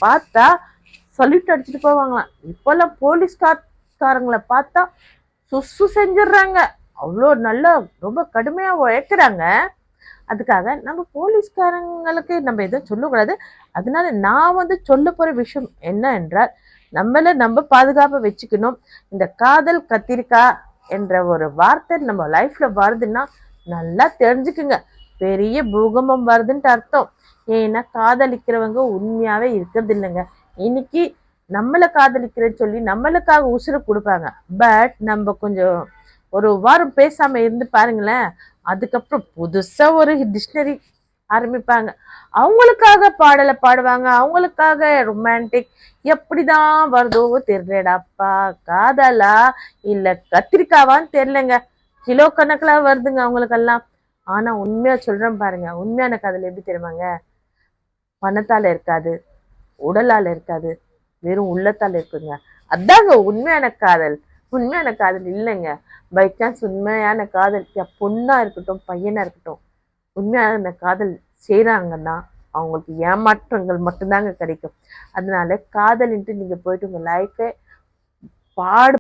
பார்த்தா சொல்லிட்டு அடிச்சுட்டு போவாங்களாம். இப்பெல்லாம் போலீஸ்காரங்களை பார்த்தா சுசு செஞ்சிடுறாங்க. அவ்வளோ நல்லா ரொம்ப கடுமையா உழைக்கிறாங்க. அதுக்காக நம்ம போலீஸ்காரங்களுக்கு நம்ம எதுவும் சொல்லக்கூடாது. அதனால நான் சொல்ல போற விஷயம் என்ன என்றால், நம்ம பாதுகாப்பை வச்சுக்கணும். இந்த காதல் கத்திரிக்காய் என்ற ஒரு வார்த்தை நம்ம லைஃப்ல வருதுன்னா நல்லா தெரிஞ்சுக்குங்க. பெரிய பூகம்பம் வருதுன்ட்டு அர்த்தம். ஏன்னா காதலிக்கிறவங்க உண்மையாவே இருக்கிறது இல்லைங்க. இன்னைக்கு நம்மளை காதலிக்கிறேன்னு சொல்லி நம்மளுக்காக உசுறு கொடுப்பாங்க. பட் நம்ம கொஞ்சம் ஒரு வாரம் பேசாம இருந்து பாருங்களேன், அதுக்கப்புறம் புதுசா ஒரு டிக்ஷனரி ஆரம்பிப்பாங்க. அவங்களுக்காக பாடலை பாடுவாங்க, அவங்களுக்காக ரொமான்டிக். எப்படிதான் வருதோ தெரியலடாப்பா, காதலா இல்ல கத்திரிக்காவான்னு தெரியலங்க. கிலோ கணக்குல வருதுங்க அவங்களுக்கெல்லாம். ஆனா உண்மையா சொல்றேன் பாருங்க, உண்மையான காதல் எப்படி தெரியுமாங்க? பணத்தால இருக்காது, உடலால இருக்காது, வெறும் உள்ளத்தால இருக்குங்க. அதாங்க உண்மையான காதல். உண்மையான காதல் இல்லைங்க. பை சான்ஸ் உண்மையான காதல் பொண்ணா இருக்கட்டும் பையனா இருக்கட்டும், உண்மையான காதல் செய்யறாங்கன்னா அவங்களுக்கு ஏமாற்றங்கள் மட்டும்தாங்க கிடைக்கும். அதனால காதலின்ட்டு நீங்க போயிட்டு உங்க லைஃபை பாடு